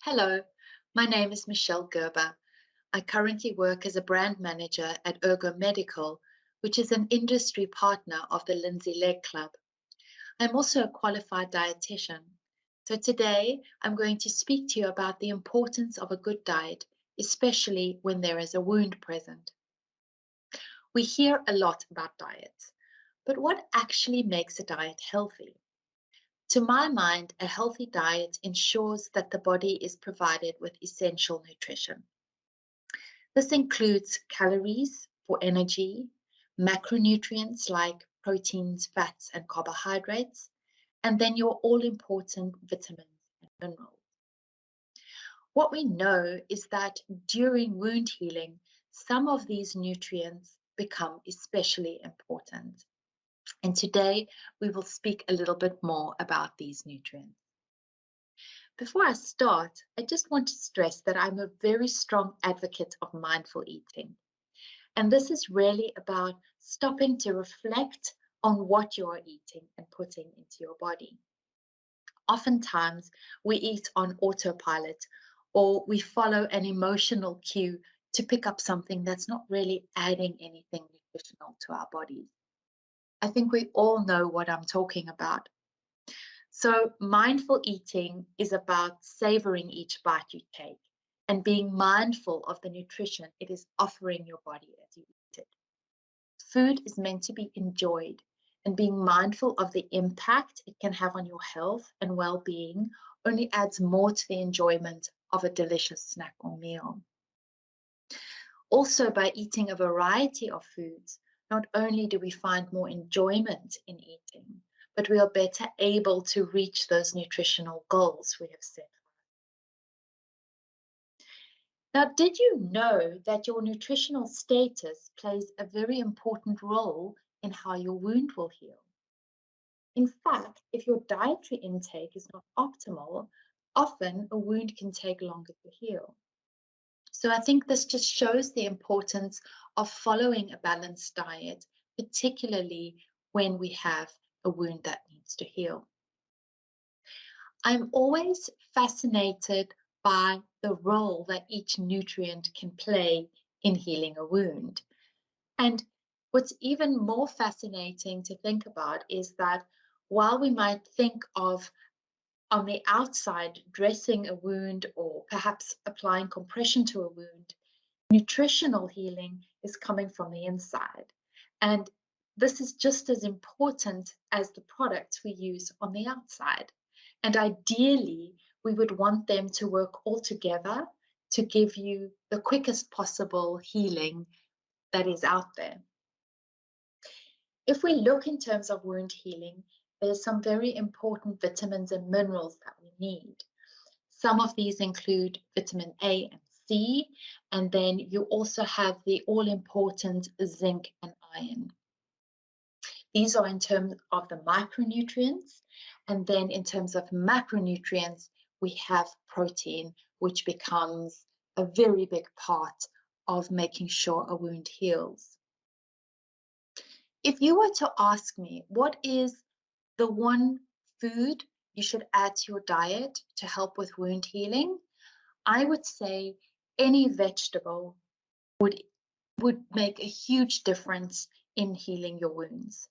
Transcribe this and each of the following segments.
Hello, my name is Michelle Gerber. I currently work as a brand manager at Urgo Medical, which is an industry partner of the Lindsay Leg Club. I'm also a qualified dietitian. So today I'm going to speak to you about the importance of a good diet, especially when there is a wound present. We hear a lot about diets, but what actually makes a diet healthy? To my mind, a healthy diet ensures that the body is provided with essential nutrition. This includes calories for energy, macronutrients like proteins, fats, and carbohydrates, and then your all-important vitamins and minerals. What we know is that during wound healing, some of these nutrients become especially important. And today we will speak a little bit more about these nutrients. Before I start, I just want to stress that I'm a very strong advocate of mindful eating. And this is really about stopping to reflect on what you are eating and putting into your body. Oftentimes, we eat on autopilot or we follow an emotional cue to pick up something that's not really adding anything nutritional to our bodies. I think we all know what I'm talking about. So, mindful eating is about savoring each bite you take and being mindful of the nutrition it is offering your body as you eat it. Food is meant to be enjoyed, and being mindful of the impact it can have on your health and well-being only adds more to the enjoyment of a delicious snack or meal. Also, by eating a variety of foods, not only do we find more enjoyment in eating, but we are better able to reach those nutritional goals we have set. Now, did you know that your nutritional status plays a very important role in how your wound will heal? In fact, if your dietary intake is not optimal, often a wound can take longer to heal. So I think this just shows the importance of following a balanced diet, particularly when we have a wound that needs to heal. I'm always fascinated by the role that each nutrient can play in healing a wound. And what's even more fascinating to think about is that while we might think of on the outside dressing a wound or perhaps applying compression to a wound, nutritional healing is coming from the inside. And this is just as important as the products we use on the outside. And ideally, we would want them to work all together to give you the quickest possible healing that is out there. If we look in terms of wound healing, there's some very important vitamins and minerals that we need. Some of these include vitamin A and C, and then you also have the all-important zinc and iron. These are in terms of the micronutrients, and then in terms of macronutrients, we have protein, which becomes a very big part of making sure a wound heals. If you were to ask me, what is the one food you should add to your diet to help with wound healing? I would say any vegetable would make a huge difference in healing your wounds.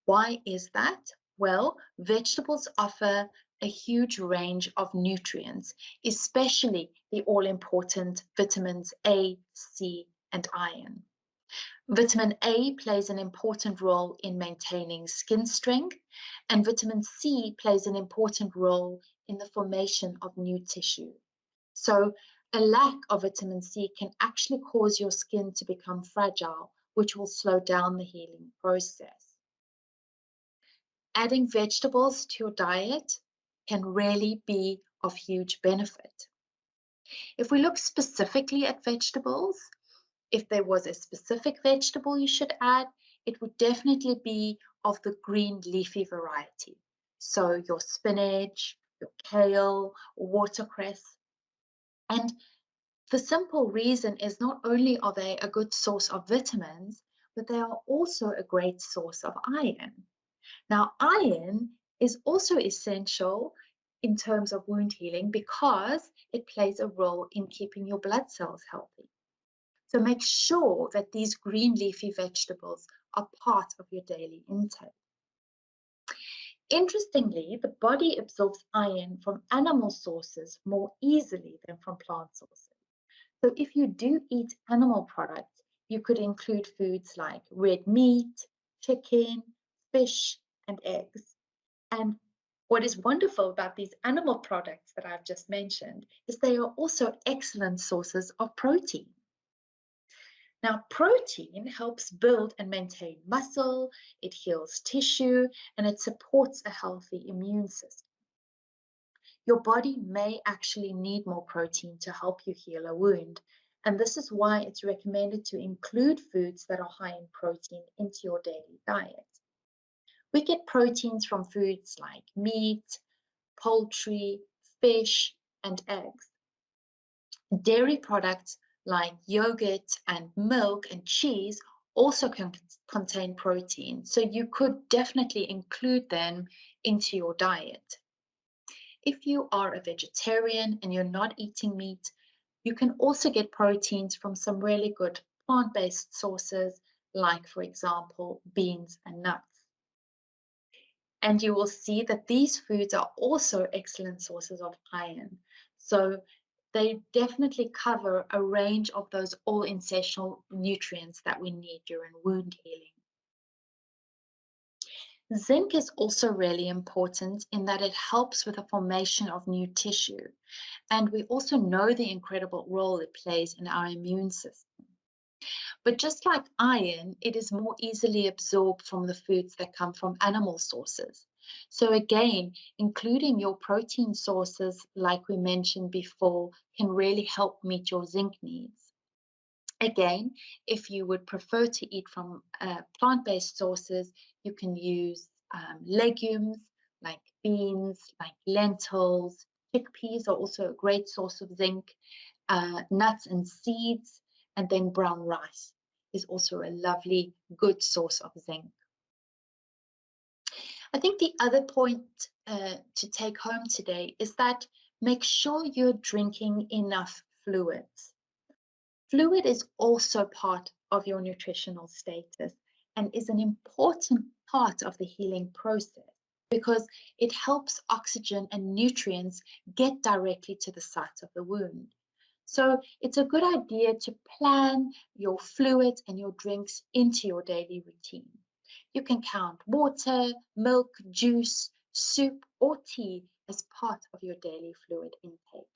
Why is that? Well, vegetables offer a huge range of nutrients, especially the all-important vitamins A, C, and iron. Vitamin A plays an important role in maintaining skin strength, and vitamin C plays an important role in the formation of new tissue. So, a lack of vitamin C can actually cause your skin to become fragile, which will slow down the healing process. Adding vegetables to your diet can really be of huge benefit. If we look specifically at vegetables, if there was a specific vegetable you should add, it would definitely be of the green leafy variety. So your spinach, your kale, watercress. And the simple reason is not only are they a good source of vitamins, but they are also a great source of iron. Now, iron is also essential in terms of wound healing because it plays a role in keeping your blood cells healthy. So make sure that these green leafy vegetables are part of your daily intake. Interestingly, the body absorbs iron from animal sources more easily than from plant sources. So if you do eat animal products, you could include foods like red meat, chicken, fish, and eggs. And what is wonderful about these animal products that I've just mentioned is they are also excellent sources of protein. Now, protein helps build and maintain muscle, it heals tissue, and it supports a healthy immune system. Your body may actually need more protein to help you heal a wound, and this is why it's recommended to include foods that are high in protein into your daily diet. We get proteins from foods like meat, poultry, fish, and eggs. Dairy products like yogurt and milk and cheese also contain protein, so you could definitely include them into your diet. If you are a vegetarian and you're not eating meat, you can also get proteins from some really good plant-based sources, like, for example, beans and nuts. And you will see that these foods are also excellent sources of iron. So they definitely cover a range of those all-essential nutrients that we need during wound healing. Zinc is also really important in that it helps with the formation of new tissue. And we also know the incredible role it plays in our immune system. But just like iron, it is more easily absorbed from the foods that come from animal sources. So again, including your protein sources, like we mentioned before, can really help meet your zinc needs. Again, if you would prefer to eat from plant-based sources, you can use legumes like beans, like lentils. Chickpeas are also a great source of zinc. Nuts and seeds, and then brown rice is also a lovely, good source of zinc. I think the other point to take home today is that make sure you're drinking enough fluids. Fluid is also part of your nutritional status and is an important part of the healing process because it helps oxygen and nutrients get directly to the site of the wound. So it's a good idea to plan your fluids and your drinks into your daily routine. You can count water, milk, juice, soup, or tea as part of your daily fluid intake.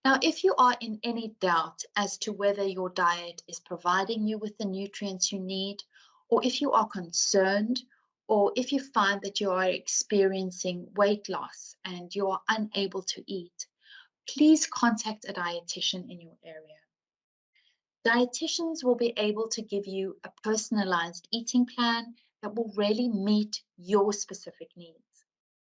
Now, if you are in any doubt as to whether your diet is providing you with the nutrients you need, or if you are concerned, or if you find that you are experiencing weight loss and you are unable to eat, please contact a dietitian in your area. Dietitians will be able to give you a personalized eating plan that will really meet your specific needs.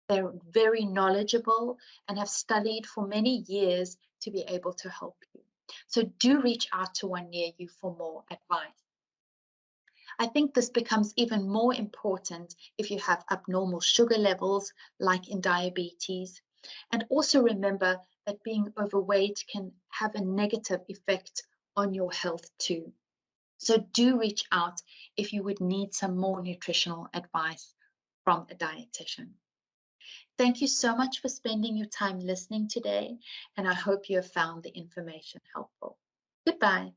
They're very knowledgeable and have studied for many years to be able to help you. So do reach out to one near you for more advice. I think this becomes even more important if you have abnormal sugar levels, like in diabetes. And also remember that being overweight can have a negative effect on your health too. So do reach out if you would need some more nutritional advice from a dietitian. Thank you so much for spending your time listening today, and I hope you have found the information helpful. Goodbye.